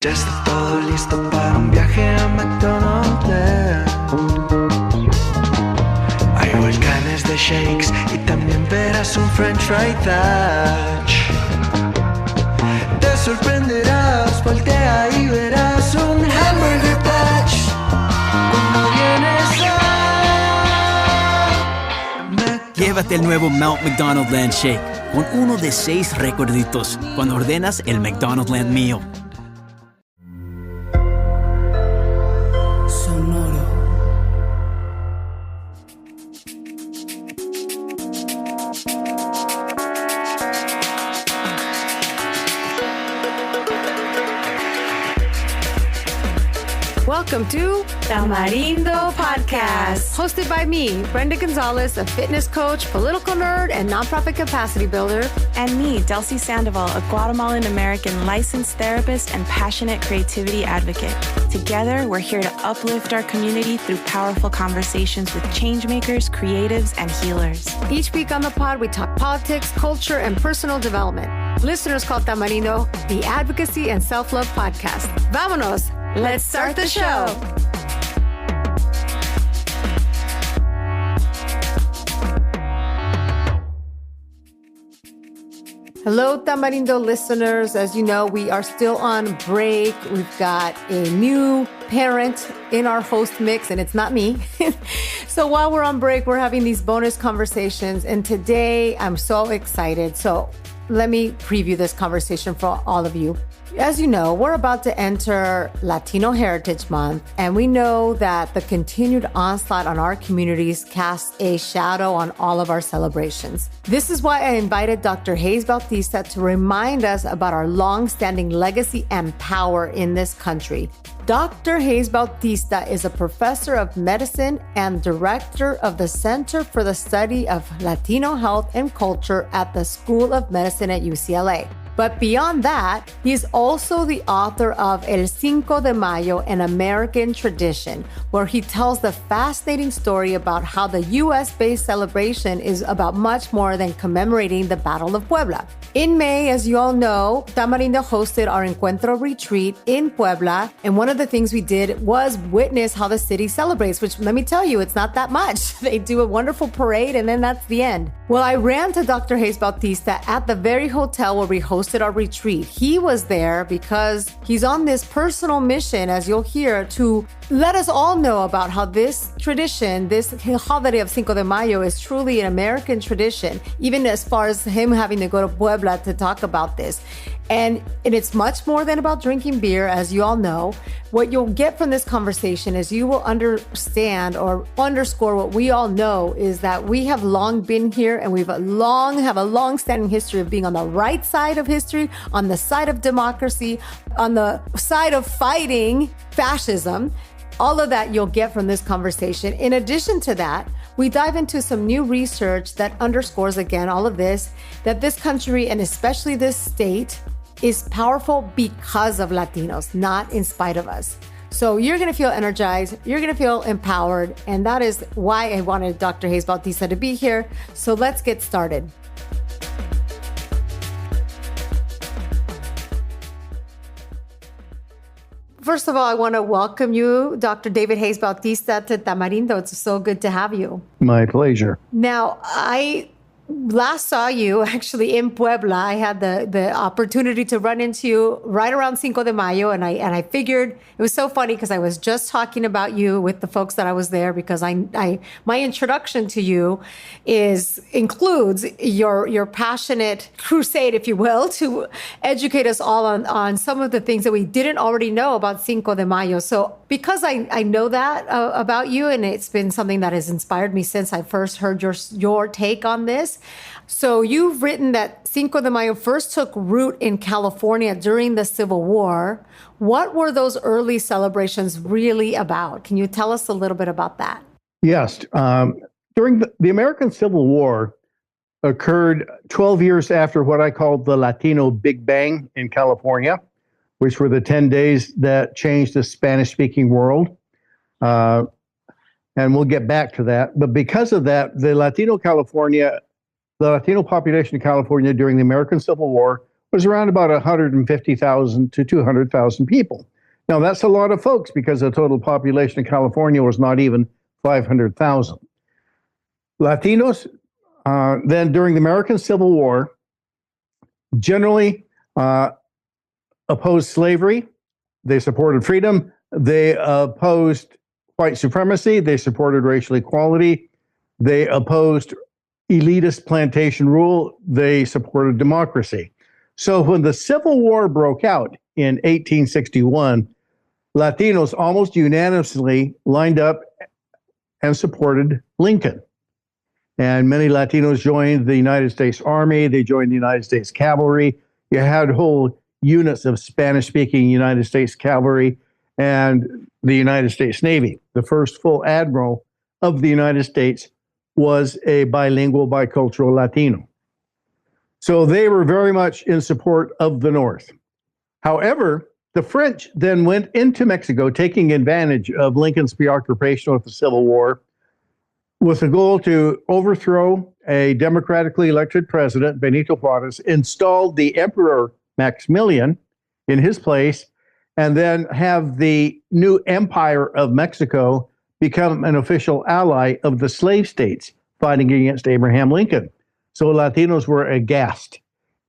Ya está todo listo para un viaje a McDonald's. Hay volcanes de shakes y también verás un French fry touch. Te sorprenderás, voltea y verás un hamburger patch. Cuando vienes a Llévate el nuevo Mount McDonald Land Shake con uno de 6 recuerditos cuando ordenas el McDonald's Land Meal. Welcome to Tamarindo Podcast, hosted by me, Brenda Gonzalez, a fitness coach, political nerd, and nonprofit capacity builder. And me, Delcy Sandoval, a Guatemalan-American licensed therapist and passionate creativity advocate. Together, we're here to uplift our community through powerful conversations with changemakers, creatives, and healers. Each week on the pod, we talk politics, culture, and personal development. Listeners call Tamarindo the Advocacy and Self-Love Podcast. Vámonos! Let's start the show. Hello, Tamarindo listeners. As you know, we are still on break. We've got a new parent in our host mix, and it's not me. So while we're on break, we're having these bonus conversations. And today, I'm so excited. So let me preview this conversation for all of you. As you know, we're about to enter Latino Heritage Month, and we know that the continued onslaught on our communities casts a shadow on all of our celebrations. This is why I invited Dr. Hayes-Bautista to remind us about our long-standing legacy and power in this country. Dr. Hayes-Bautista is a professor of medicine and director of the Center for the Study of Latino Health and Culture at the School of Medicine at UCLA. But beyond that, he's also the author of El Cinco de Mayo, an American Tradition, where he tells the fascinating story about how the US-based celebration is about much more than commemorating the Battle of Puebla. In May, as you all know, Tamarindo hosted our Encuentro retreat in Puebla, and one of the things we did was witness how the city celebrates, which let me tell you, it's not that much. They do a wonderful parade, and then that's the end. Well, I ran to Dr. Hayes-Bautista at the very hotel where we hosted our retreat. He was there because he's on this personal mission, as you'll hear, to let us all know about how this tradition, this holiday of Cinco de Mayo is truly an American tradition, even as far as him having to go to Puebla to talk about this. And it's much more than about drinking beer, as you all know. What you'll get from this conversation is you will understand or underscore what we all know is that we have long been here and have a long-standing history of being on the right side of history, on the side of democracy, on the side of fighting fascism. All of that you'll get from this conversation. In addition to that, we dive into some new research that underscores again all of this, that this country and especially this state is powerful because of Latinos, not in spite of us. So you're going to feel energized, you're going to feel empowered, and that is why I wanted Dr. Hayes-Bautista to be here. So let's get started. First of all, I want to welcome you, Dr. David Hayes-Bautista, to Tamarindo. It's so good to have you. My pleasure. Now, I last saw you actually in Puebla. I had the opportunity to run into you right around Cinco de Mayo, and I figured it was so funny because I was just talking about you with the folks that I was there because my introduction to you includes your passionate crusade, if you will, to educate us all on some of the things that we didn't already know about Cinco de Mayo. So because I know that about you, and it's been something that has inspired me since I first heard your take on this. So you've written that Cinco de Mayo first took root in California during the Civil War. What were those early celebrations really about? Can you tell us a little bit about that? Yes. During the American Civil War occurred 12 years after what I call the Latino Big Bang in California, which were the 10 days that changed the Spanish-speaking world. And we'll get back to that. But because of that, the Latino population in California during the American Civil War was around about 150,000 to 200,000 people. Now, that's a lot of folks because the total population of California was not even 500,000. Latinos, then during the American Civil War, generally opposed slavery. They supported freedom. They opposed white supremacy. They supported racial equality. They opposed elitist plantation rule. They supported democracy. So when the Civil War broke out in 1861, Latinos almost unanimously lined up and supported Lincoln. And many Latinos joined the United States Army. They joined the United States Cavalry. You had whole units of Spanish-speaking United States Cavalry and the United States Navy. The first full admiral of the United States was a bilingual, bicultural Latino. So they were very much in support of the North. However, the French then went into Mexico, taking advantage of Lincoln's preoccupation with the Civil War, with the goal to overthrow a democratically elected president, Benito Juarez, installed the Emperor Maximilian in his place, and then have the new Empire of Mexico become an official ally of the slave states fighting against Abraham Lincoln. So Latinos were aghast.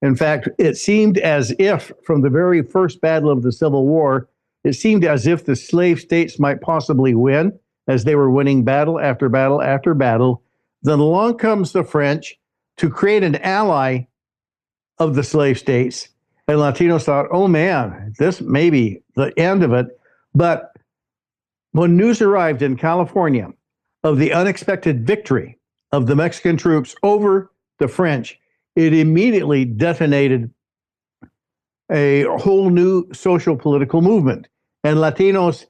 In fact, it seemed as if from the very first battle of the Civil War, it seemed as if the slave states might possibly win, as they were winning battle after battle after battle. Then along comes the French to create an ally of the slave states. And Latinos thought, oh man, this may be the end of it. But when news arrived in California of the unexpected victory of the Mexican troops over the French, it immediately detonated a whole new social political movement. And Latinos,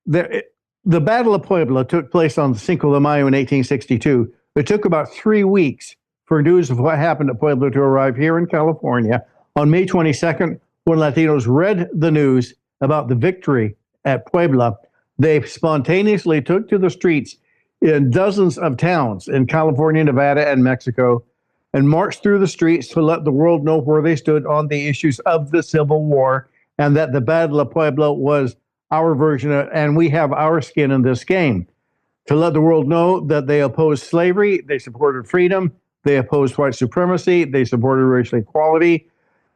the Battle of Puebla took place on Cinco de Mayo in 1862. It took about 3 weeks for news of what happened at Puebla to arrive here in California. On May 22nd, when Latinos read the news about the victory at Puebla, they spontaneously took to the streets in dozens of towns in California, Nevada, and Mexico, and marched through the streets to let the world know where they stood on the issues of the Civil War, and that the Battle of Puebla was our version of, and we have our skin in this game. To let the world know that they opposed slavery, they supported freedom, they opposed white supremacy, they supported racial equality,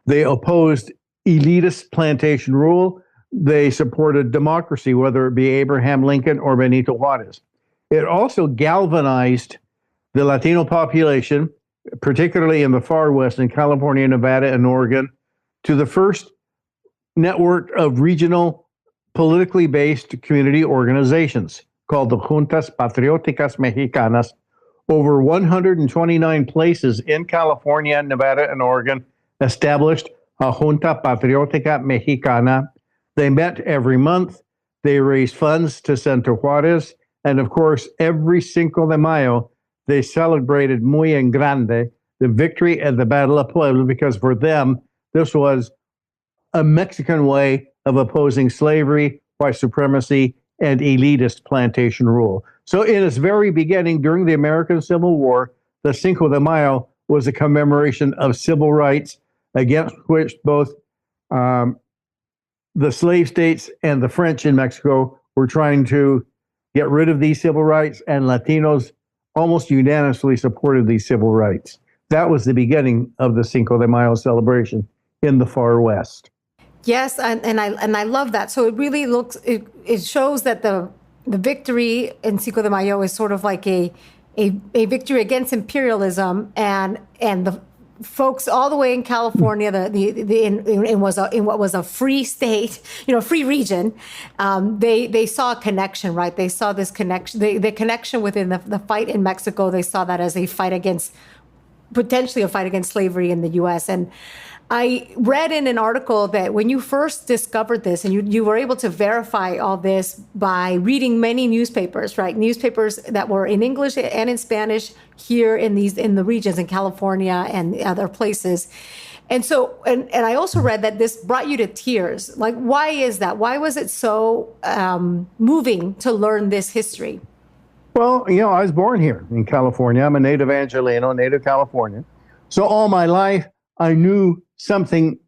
they opposed elitist plantation rule, they supported democracy, whether it be Abraham Lincoln or Benito Juarez. It also galvanized the Latino population, particularly in the far West, in California, Nevada, and Oregon, to the first network of regional politically based community organizations called the Juntas Patrióticas Mexicanas. Over 129 places in California, Nevada, and Oregon established a Junta Patriótica Mexicana. They met every month. They raised funds to send to Juarez. And of course, every Cinco de Mayo, they celebrated muy en grande the victory at the Battle of Puebla, because for them, this was a Mexican way of opposing slavery, white supremacy, and elitist plantation rule. So in its very beginning, during the American Civil War, the Cinco de Mayo was a commemoration of civil rights against which both the slave states and the French in Mexico were trying to get rid of these civil rights, and Latinos almost unanimously supported these civil rights. That was the beginning of the Cinco de Mayo celebration in the far West. Yes, and I love that. So it really it shows that the victory in Cinco de Mayo is sort of like a victory against imperialism, and the folks all the way in California, in what was a free state, free region, they saw a connection, right? They saw this connection, the connection within the fight in Mexico. They saw that as potentially a fight against slavery in the U.S. And I read in an article that when you first discovered this, and you were able to verify all this by reading many newspapers, right? Newspapers that were in English and in Spanish here in the regions in California and other places. And so, and I also read that this brought you to tears. Like, why is that? Why was it so moving to learn this history? Well, I was born here in California. I'm a native Angelino, native Californian. So all my life, I knew something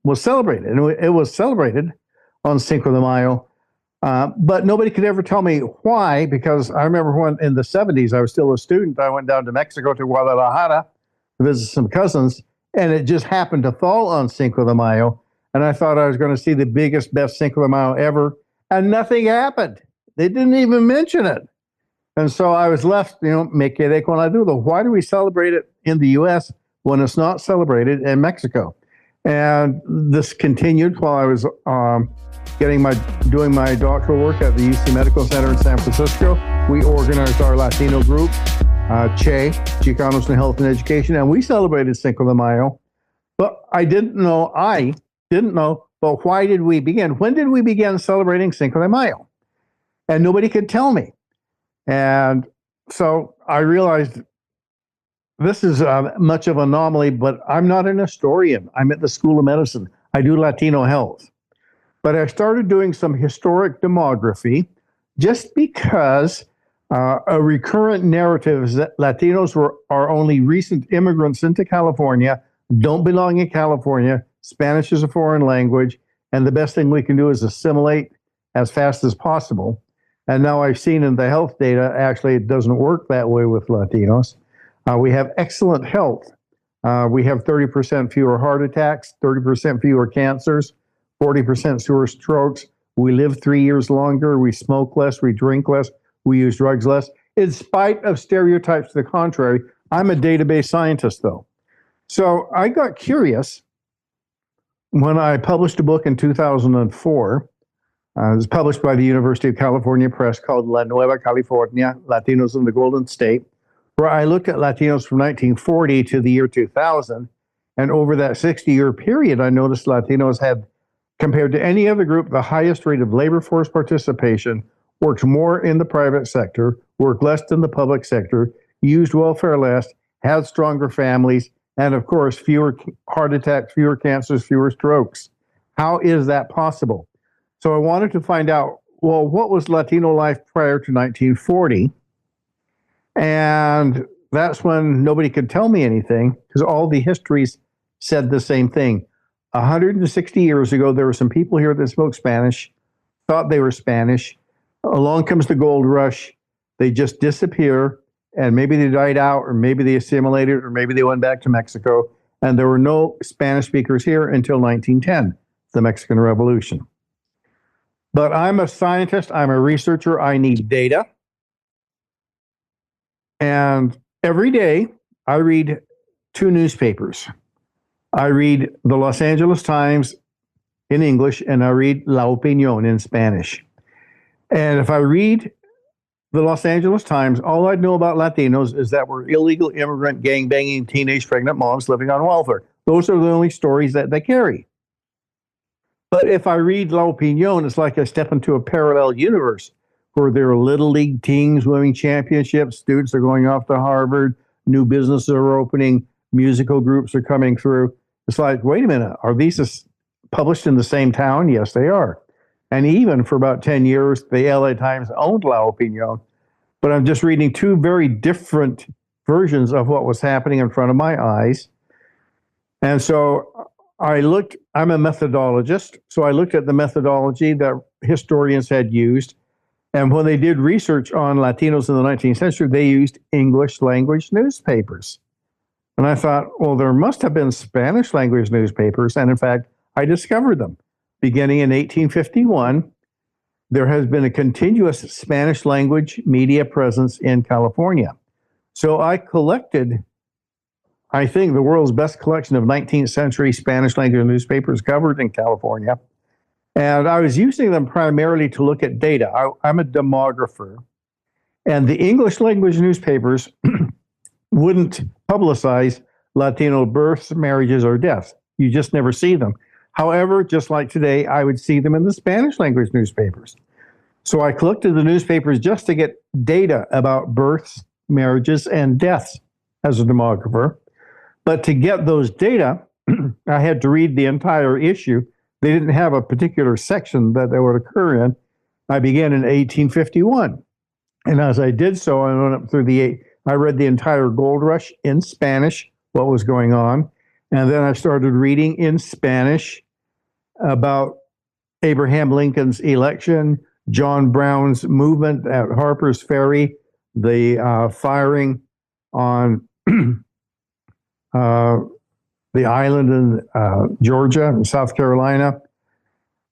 was celebrated. And it was celebrated on Cinco de Mayo. But nobody could ever tell me why, because I remember when in the 70s, I was still a student. I went down to Mexico to Guadalajara to visit some cousins, and it just happened to fall on Cinco de Mayo. And I thought I was going to see the biggest, best Cinco de Mayo ever, and nothing happened. They didn't even mention it. And so I was left, me quedé con la duda. Why do we celebrate it in the U.S. when it's not celebrated in Mexico? And this continued while I was doing my doctoral work at the UC Medical Center in San Francisco. We organized our Latino group, Chicanos in Health and Education, and we celebrated Cinco de Mayo. But I didn't know, but why did we begin? When did we begin celebrating Cinco de Mayo? And nobody could tell me. And so I realized this is much of an anomaly, but I'm not an historian. I'm at the School of Medicine. I do Latino health. But I started doing some historic demography just because a recurrent narrative is that Latinos are only recent immigrants into California, don't belong in California, Spanish is a foreign language, and the best thing we can do is assimilate as fast as possible. And now I've seen in the health data, actually, it doesn't work that way with Latinos. We have excellent health. We have 30% fewer heart attacks, 30% fewer cancers, 40% fewer strokes. We live 3 years longer. We smoke less. We drink less. We use drugs less. In spite of stereotypes to the contrary, I'm a database scientist, though. So I got curious when I published a book in 2004. It was published by the University of California Press called La Nueva California, Latinos in the Golden State, where I looked at Latinos from 1940 to the year 2000. And over that 60-year period, I noticed Latinos had, compared to any other group, the highest rate of labor force participation, worked more in the private sector, worked less in the public sector, used welfare less, had stronger families, and of course, fewer heart attacks, fewer cancers, fewer strokes. How is that possible? So I wanted to find out, well, what was Latino life prior to 1940? And that's when nobody could tell me anything, because all the histories said the same thing. 160 years ago, there were some people here that spoke Spanish, thought they were Spanish. Along comes the gold rush. They just disappear, and maybe they died out, or maybe they assimilated, or maybe they went back to Mexico. And there were no Spanish speakers here until 1910, the Mexican Revolution. But I'm a scientist. I'm a researcher. I need data. And every day, I read two newspapers. I read the Los Angeles Times in English, and I read La Opinión in Spanish. And if I read the Los Angeles Times, all I know about Latinos is that we're illegal immigrant, gang-banging, teenage pregnant moms living on welfare. Those are the only stories that they carry. But if I read La Opinión, it's like I step into a parallel universe where there are little league teams winning championships, students are going off to Harvard, new businesses are opening, musical groups are coming through. It's like, wait a minute, are these published in the same town? Yes, they are. And even for about 10 years, the LA Times owned La Opinión. But I'm just reading two very different versions of what was happening in front of my eyes. And so I'm a methodologist, so I looked at the methodology that historians had used. And when they did research on Latinos in the 19th century, they used English language newspapers. And I thought, well, there must have been Spanish language newspapers. And in fact, I discovered them. Beginning in 1851, there has been a continuous Spanish language media presence in California. So I collected, I think, the world's best collection of 19th century Spanish language newspapers covered in California. And I was using them primarily to look at data. I'm a demographer. And the English language newspapers wouldn't publicize Latino births, marriages, or deaths. You just never see them. However, just like today, I would see them in the Spanish language newspapers. So I collected the newspapers just to get data about births, marriages, and deaths as a demographer. But to get those data, I had to read the entire issue. They didn't have a particular section that they would occur in. I began in 1851. And as I did so, I went up through I read the entire gold rush in Spanish, what was going on. And then I started reading in Spanish about Abraham Lincoln's election, John Brown's movement at Harper's Ferry, the firing on the island in Georgia and South Carolina,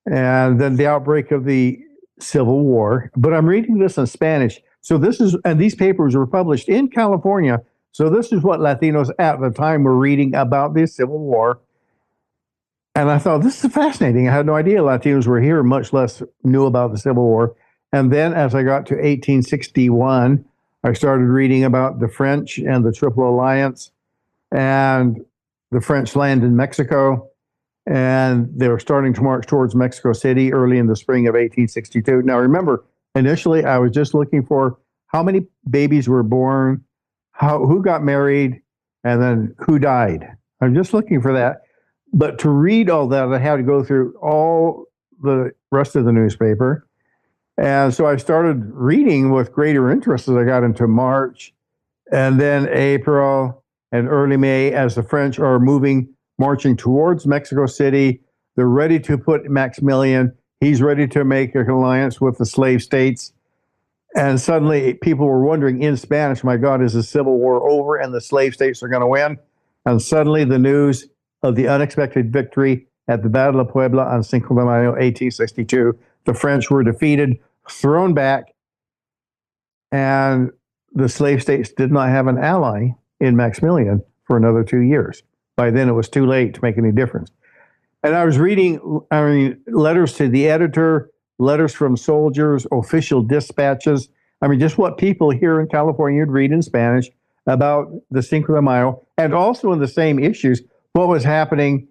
and then the outbreak of the Civil War. But I'm reading this in Spanish. So these papers were published in California. So this is what Latinos at the time were reading about the Civil War. And I thought, this is fascinating. I had no idea Latinos were here, much less knew about the Civil War. And then as I got to 1861, I started reading about the French and the Triple Alliance and the French land in Mexico. And they were starting to march towards Mexico City early in the spring of 1862. Now, remember, initially, I was just looking for how many babies were born, who got married, and then who died. I'm just looking for that. But to read all that, I had to go through all the rest of the newspaper. And so I started reading with greater interest as I got into March and then April and early May as the French are marching towards Mexico City. They're ready to put Maximilian. He's ready to make an alliance with the slave states. And suddenly people were wondering in Spanish, my God, is the Civil War over and the slave states are going to win? And suddenly the news of the unexpected victory at the Battle of Puebla on Cinco de Mayo, 1862. The French were defeated, thrown back, and the slave states did not have an ally in Maximilian for another 2 years. By then, it was too late to make any difference. And I was reading letters to the editor, letters from soldiers, official dispatches. Just what people here in California would read in Spanish about the Cinco de Mayo, and also in the same issues, what was happening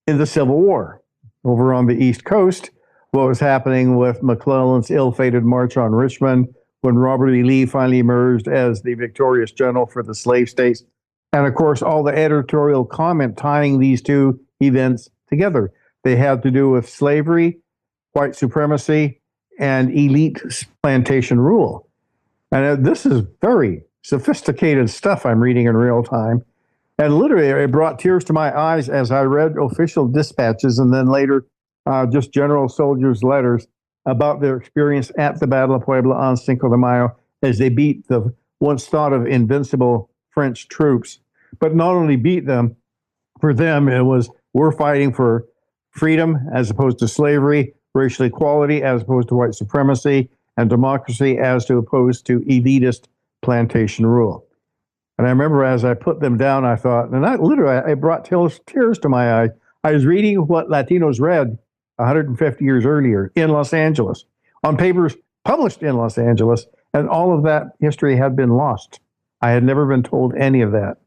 in the Civil War over on the East Coast, what was happening with McClellan's ill-fated march on Richmond, when Robert E. Lee finally emerged as the victorious general for the slave states. And of course, all the editorial comment tying these two events together. They had to do with slavery, white supremacy, and elite plantation rule. And this is very sophisticated stuff I'm reading in real time. And literally, it brought tears to my eyes as I read official dispatches and then later just general soldiers' letters about their experience at the Battle of Puebla on Cinco de Mayo as they beat the once thought of invincible French troops. But not only beat them, for them it was, we're fighting for freedom as opposed to slavery, racial equality as opposed to white supremacy, and democracy as opposed to elitist plantation rule. And I remember as I put them down, I thought, and I brought tears to my eyes. I was reading what Latinos read 150 years earlier in Los Angeles, on papers published in Los Angeles, and all of that history had been lost. I had never been told any of that.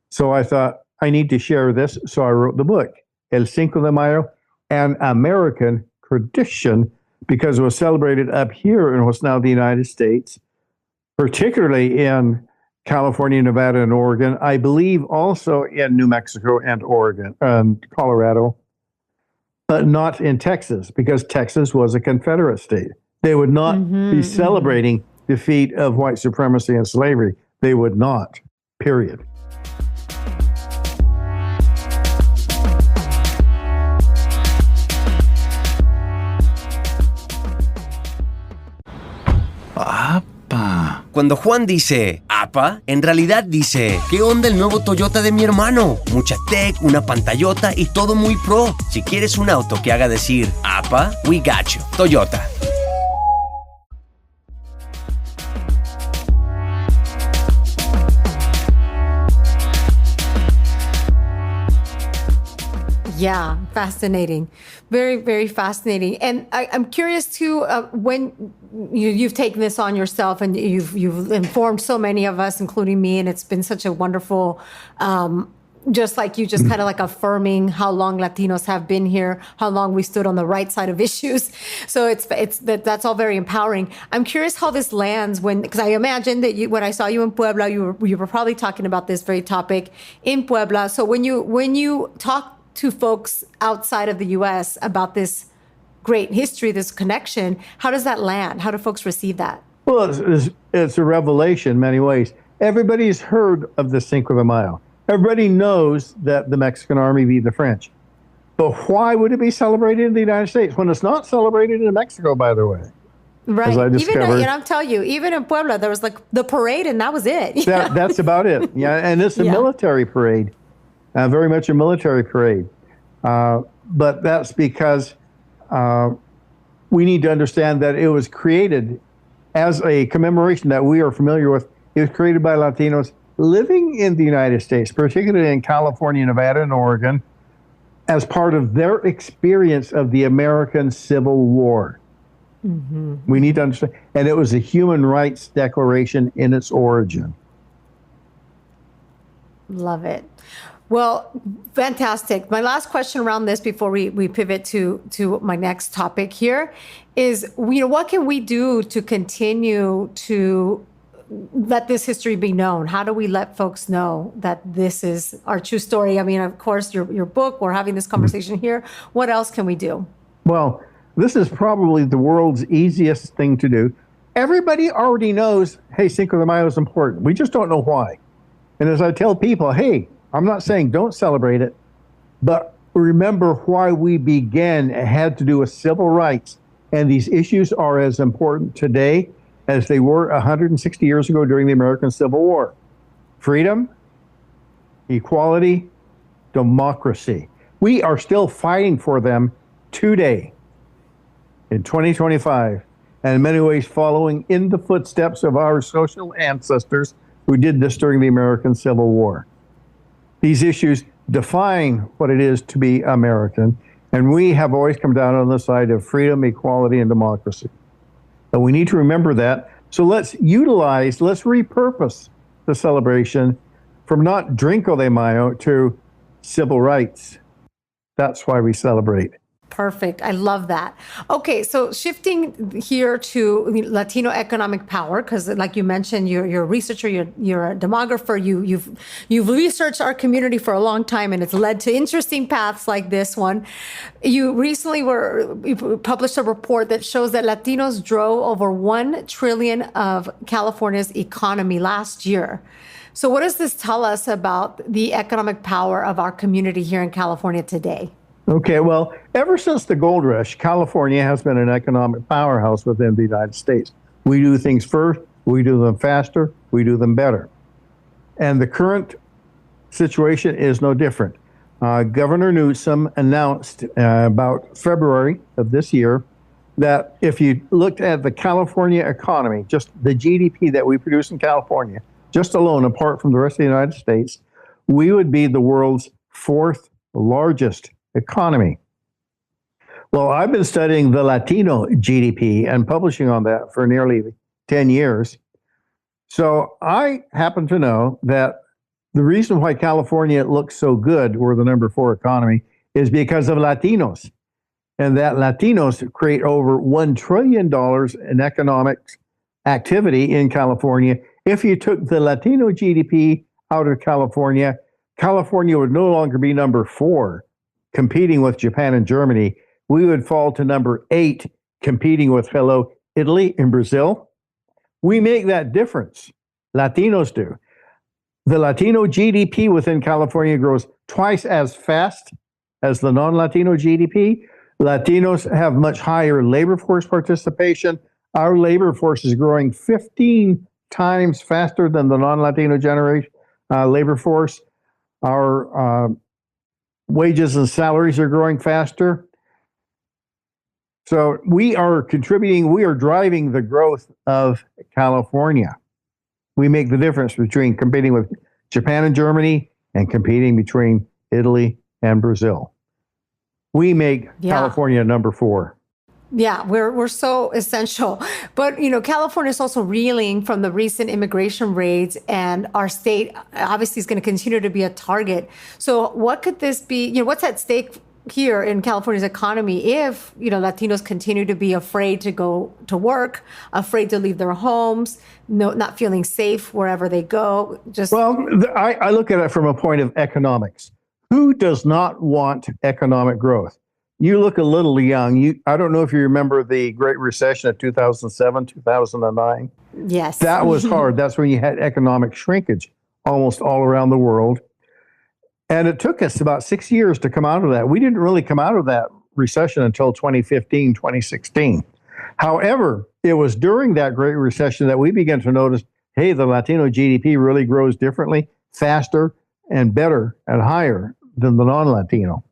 So I thought, I need to share this, so I wrote the book, El Cinco de Mayo, an American tradition, because it was celebrated up here in what's now the United States, particularly in California, Nevada, and Oregon. I believe also in New Mexico and Oregon and Colorado, but not in Texas, because Texas was a Confederate state. They would not be celebrating defeat of white supremacy and slavery. They would not, period. Cuando Juan dice "apa", en realidad dice ¿qué onda el nuevo Toyota de mi hermano? Mucha tech, una pantallota y todo muy pro. Si quieres un auto que haga decir "apa", we got you. Toyota. Yeah, fascinating. Very, very fascinating. And I'm curious too, when you've taken this on yourself and you've informed so many of us, including me, and it's been such a wonderful, just like you just kind of like affirming how long Latinos have been here, how long we stood on the right side of issues. So that's all very empowering. I'm curious how this lands because I imagine that when I saw you in Puebla, you were probably talking about this very topic in Puebla. So when you talk to folks outside of the U.S. about this great history, this connection, how does that land? How do folks receive that? Well, it's a revelation in many ways. Everybody's heard of the Cinco de Mayo. Everybody knows that the Mexican army beat the French. But why would it be celebrated in the United States when it's not celebrated in Mexico, by the way? Right. As I Even, discovered. and I'm telling you, even in Puebla, there was like the parade and that was it. That's about it. Yeah, and it's a military parade, very much a military parade. But that's because we need to understand that it was created as a commemoration that we are familiar with. It was created by Latinos living in the United States, particularly in California, Nevada, and Oregon, as part of their experience of the American Civil War. Mm-hmm. We need to understand. And it was a human rights declaration in its origin. Love it. Well, fantastic. My last question around this before we pivot to my next topic here is, what can we do to continue to let this history be known? How do we let folks know that this is our true story? I mean, of course, your book, we're having this conversation here. What else can we do? Well, this is probably the world's easiest thing to do. Everybody already knows, hey, Cinco de Mayo is important. We just don't know why. And as I tell people, hey, I'm not saying don't celebrate it, but remember why we began. It had to do with civil rights. And these issues are as important today as they were 160 years ago during the American Civil War. Freedom, equality, democracy. We are still fighting for them today in 2025, and in many ways following in the footsteps of our social ancestors who did this during the American Civil War. These issues define what it is to be American, and we have always come down on the side of freedom, equality, and democracy. And we need to remember that. So let's repurpose the celebration from not Cinco de Mayo to civil rights. That's why we celebrate. Perfect. I love that. Okay, so shifting here to Latino economic power, because like you mentioned, you're a researcher, you're a demographer, you've researched our community for a long time, and it's led to interesting paths like this one. You recently you published a report that shows that Latinos drove over $1 trillion of California's economy last year. So what does this tell us about the economic power of our community here in California today? Okay, well, ever since the gold rush, California has been an economic powerhouse within the United States. We do things first, we do them faster, we do them better. And the current situation is no different. Governor Newsom announced about February of this year that if you looked at the California economy, just the GDP that we produce in California, just alone, apart from the rest of the United States, we would be the world's fourth largest economy. Well, I've been studying the Latino GDP and publishing on that for nearly 10 years. So I happen to know that the reason why California looks so good, we're the number 4 economy, is because of Latinos. And that Latinos create over $1 trillion in economic activity in California. If you took the Latino GDP out of California, California would no longer be number 4, competing with Japan and Germany. We would fall to number 8, competing with fellow Italy and Brazil. We make that difference. Latinos do. The Latino GDP within California grows twice as fast as the non-Latino GDP. Latinos have much higher labor force participation. Our labor force is growing 15 times faster than the non-Latino generation labor force. Our wages and salaries are growing faster. So we are contributing, we are driving the growth of California. We make the difference between competing with Japan and Germany and competing between Italy and Brazil. We make California number 4. Yeah, we're so essential. But, California is also reeling from the recent immigration raids, and our state obviously is going to continue to be a target. So what could this be? What's at stake here in California's economy if, Latinos continue to be afraid to go to work, afraid to leave their homes, not feeling safe wherever they go? I look at it from a point of economics. Who does not want economic growth? You look a little young. I don't know if you remember the Great Recession of 2007, 2009. Yes. That was hard. That's when you had economic shrinkage almost all around the world. And it took us about 6 years to come out of that. We didn't really come out of that recession until 2015, 2016. However, it was during that Great Recession that we began to notice, hey, the Latino GDP really grows differently, faster, and better and higher than the non-Latino.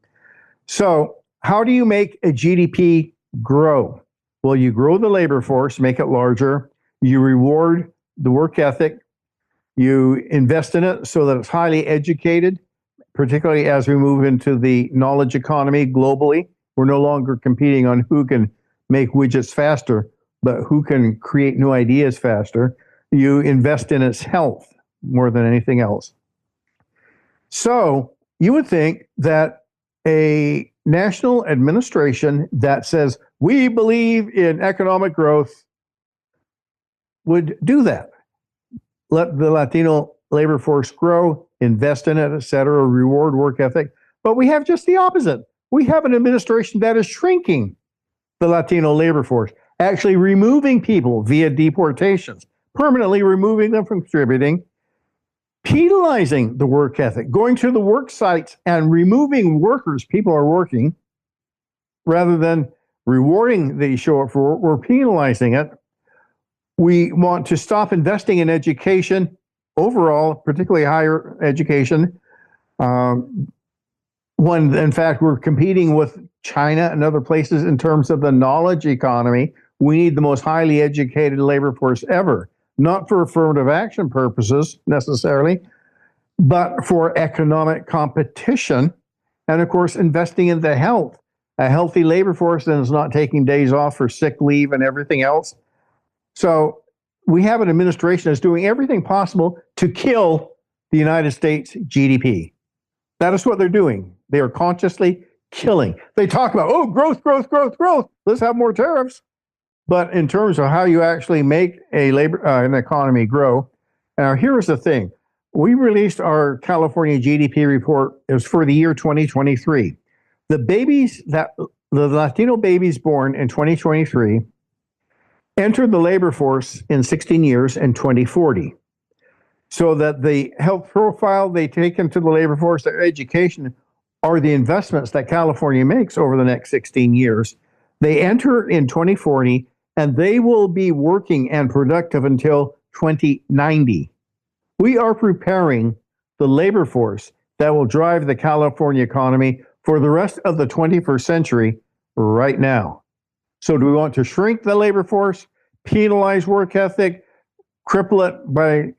So how do you make a GDP grow? Well, you grow the labor force, make it larger. You reward the work ethic. You invest in it so that it's highly educated, particularly as we move into the knowledge economy globally. We're no longer competing on who can make widgets faster, but who can create new ideas faster. You invest in its health more than anything else. So you would think that a national administration that says, we believe in economic growth, would do that. Let the Latino labor force grow, invest in it, et cetera, reward work ethic. But we have just the opposite. We have an administration that is shrinking the Latino labor force, actually removing people via deportations, permanently removing them from contributing, penalizing the work ethic, going to the work sites and removing workers. People are working rather than rewarding the show up for work. We're penalizing it. We want to stop investing in education overall, particularly higher education. When in fact we're competing with China and other places in terms of the knowledge economy, we need the most highly educated labor force ever, not for affirmative action purposes necessarily, but for economic competition. And of course, investing in the health, a healthy labor force that is not taking days off for sick leave and everything else. So we have an administration that's doing everything possible to kill the United States GDP. That is what they're doing. They are consciously killing. They talk about, oh, growth, growth, growth, growth. Let's have more tariffs. But in terms of how you actually make an economy grow, now here's the thing. We released our California GDP report. It was for the year 2023. The Latino babies born in 2023 entered the labor force in 16 years in 2040. So that the health profile they take into the labor force, their education, are the investments that California makes over the next 16 years. They enter in 2040, and they will be working and productive until 2090. We are preparing the labor force that will drive the California economy for the rest of the 21st century right now. So do we want to shrink the labor force, penalize work ethic, cripple it by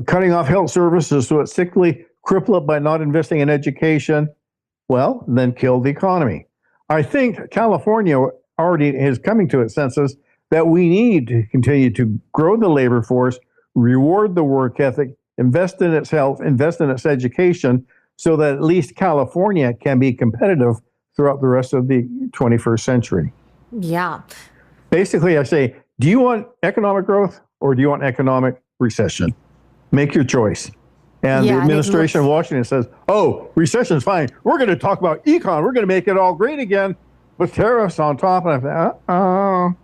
cutting off health services so it's sickly, cripple it by not investing in education? Well, then kill the economy. I think California already is coming to its senses that we need to continue to grow the labor force, reward the work ethic, invest in its health, invest in its education, so that at least California can be competitive throughout the rest of the 21st century. Yeah. Basically, I say, do you want economic growth or do you want economic recession? Make your choice. And the administration of Washington says, oh, recession is fine. We're going to talk about econ. We're going to make it all great again with tariffs on top. And I thought,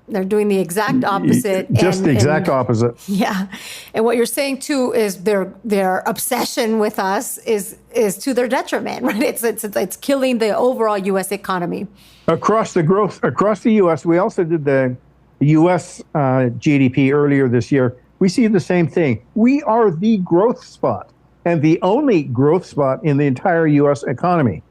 they're doing the exact opposite. Just the exact opposite. Yeah. And what you're saying, too, is their obsession with us is to their detriment, right? It's killing the overall U.S. economy. Across the U.S., we also did the U.S. GDP earlier this year. We see the same thing. We are the growth spot and the only growth spot in the entire U.S. economy.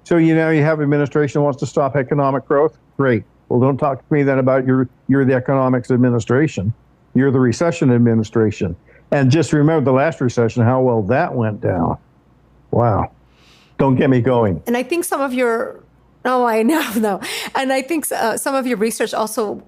So, you have administration wants to stop economic growth. Great. Well, don't talk to me then about you're the economics administration. You're the recession administration. And just remember the last recession, how well that went down. Wow. Don't get me going. And I think some of your, no. And I think some of your research also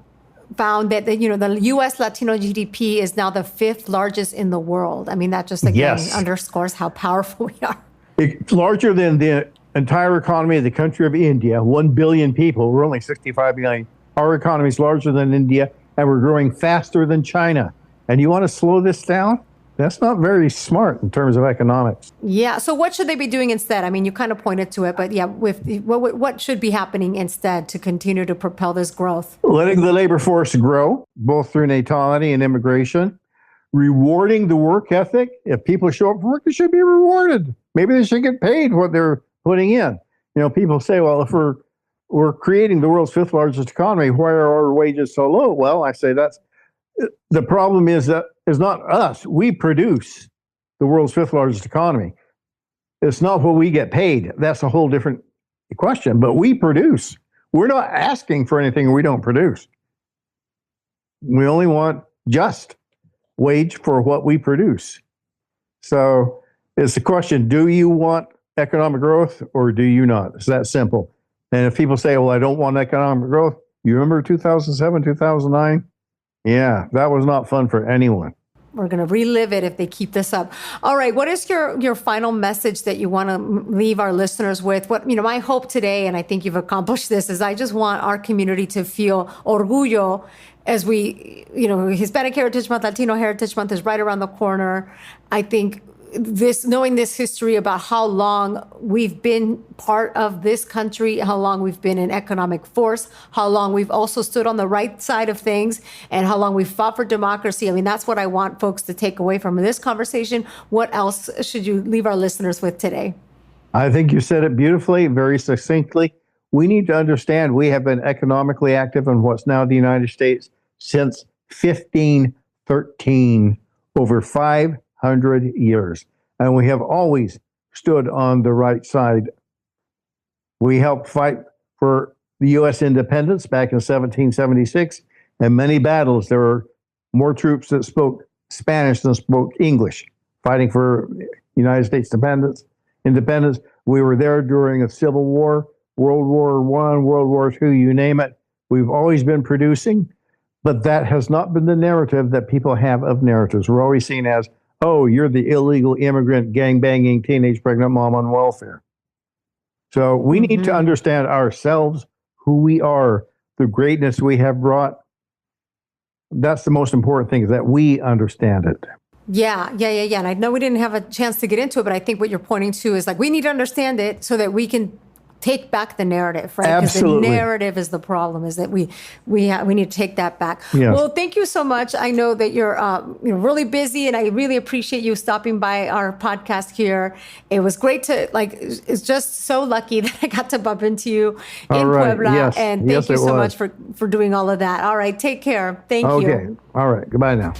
found that the U.S. Latino GDP is now the 5th largest in the world. I mean, that just again underscores how powerful we are. It's larger than the entire economy of the country of India, 1 billion people. We're only 65 million. Our economy is larger than India, and we're growing faster than China. And you want to slow this down? That's not very smart in terms of economics. Yeah. So what should they be doing instead? I mean, you kind of pointed to it, but yeah, what should be happening instead to continue to propel this growth? Letting the labor force grow, both through natality and immigration. Rewarding the work ethic. If people show up for work, they should be rewarded. maybe they should get paid what they're putting in. People say, well, if we're creating the world's fifth largest economy, why are our wages so low? Well, I say the problem is that it's not us. We produce the world's fifth largest economy. It's not what we get paid. That's a whole different question, but we produce. We're not asking for anything we don't produce. We only want just wage for what we produce. So it's the question, do you want economic growth or do you not? It's that simple. And if people say, well, I don't want economic growth, you remember 2007, 2009? Yeah, that was not fun for anyone. We're going to relive it if they keep this up. All right. What is your final message that you want to leave our listeners with? My hope today, and I think you've accomplished this, is I just want our community to feel orgullo as we, Hispanic Heritage Month, Latino Heritage Month is right around the corner. I think knowing this history about how long we've been part of this country, how long we've been an economic force, how long we've also stood on the right side of things, and how long we've fought for democracy. I mean, that's what I want folks to take away from this conversation. What else should you leave our listeners with today? I think you said it beautifully, very succinctly. We need to understand we have been economically active in what's now the United States since 1513, over 500 years. And we have always stood on the right side. We helped fight for the U.S. independence back in 1776. In many battles, there were more troops that spoke Spanish than spoke English, fighting for United States independence. We were there during a Civil War, World War I, World War II, you name it. We've always been producing, but that has not been the narrative that people have of narratives. We're always seen as, oh, you're the illegal immigrant, gang-banging, teenage pregnant mom on welfare. So we need to understand ourselves, who we are, the greatness we have brought. That's the most important thing, is that we understand it. Yeah. And I know we didn't have a chance to get into it, but I think what you're pointing to is we need to understand it so that we can take back the narrative, right? Absolutely. Because the narrative is the problem, is that we need to take that back. Yes. Well, thank you so much. I know that you're really busy, and I really appreciate you stopping by our podcast here. It was great to, it's just so lucky that I got to bump into you in Puebla. Yes. And thank you so much for doing all of that. All right, take care. Thank you. Okay. All right. Goodbye now.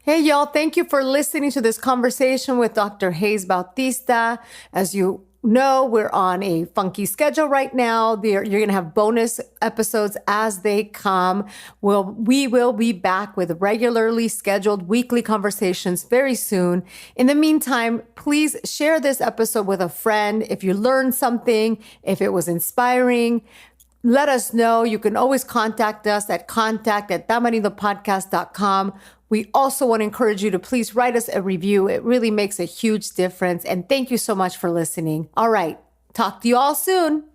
Hey, y'all. Thank you for listening to this conversation with Dr. Hayes-Bautista. As you know, we're on a funky schedule right now. You're going to have bonus episodes as they come. We will be back with regularly scheduled weekly conversations very soon. In the meantime, please share this episode with a friend. If you learned something, if it was inspiring, let us know. You can always contact us at contact@tamarindopodcast.com. We also want to encourage you to please write us a review. It really makes a huge difference. And thank you so much for listening. All right. Talk to you all soon.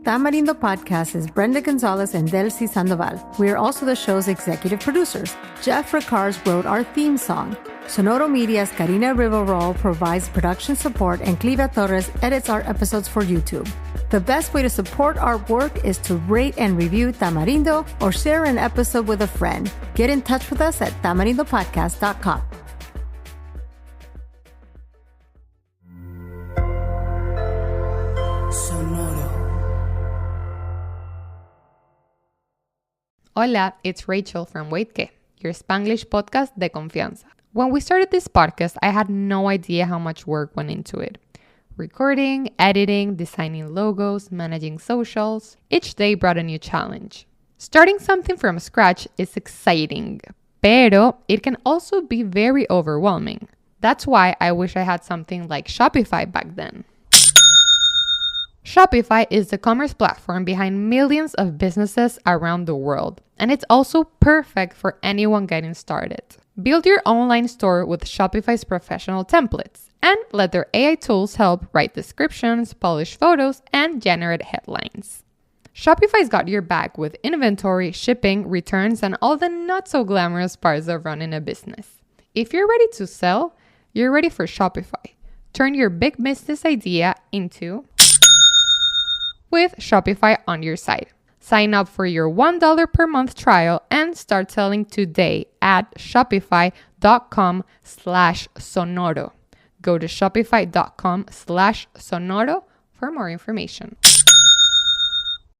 Tamarindo Podcast is Brenda Gonzalez and Delcy Sandoval. We are also the show's executive producers. Jeff Ricars wrote our theme song. Sonoro Media's Karina Riverol provides production support, and Cliva Torres edits our episodes for YouTube. The best way to support our work is to rate and review Tamarindo or share an episode with a friend. Get in touch with us at tamarindopodcast.com. Hola, it's Rachel from Waitke, your Spanglish podcast de confianza. When we started this podcast, I had no idea how much work went into it. Recording, editing, designing logos, managing socials. Each day brought a new challenge. Starting something from scratch is exciting, pero it can also be very overwhelming. That's why I wish I had something like Shopify back then. Shopify is the commerce platform behind millions of businesses around the world, and it's also perfect for anyone getting started. Build your online store with Shopify's professional templates and let their AI tools help write descriptions, polish photos, and generate headlines. Shopify's got your back with inventory, shipping, returns, and all the not-so-glamorous parts of running a business. If you're ready to sell, you're ready for Shopify. Turn your big business idea into with Shopify on your site. Sign up for your $1 per month trial and start selling today at shopify.com/sonoro. Go to shopify.com/sonoro for more information.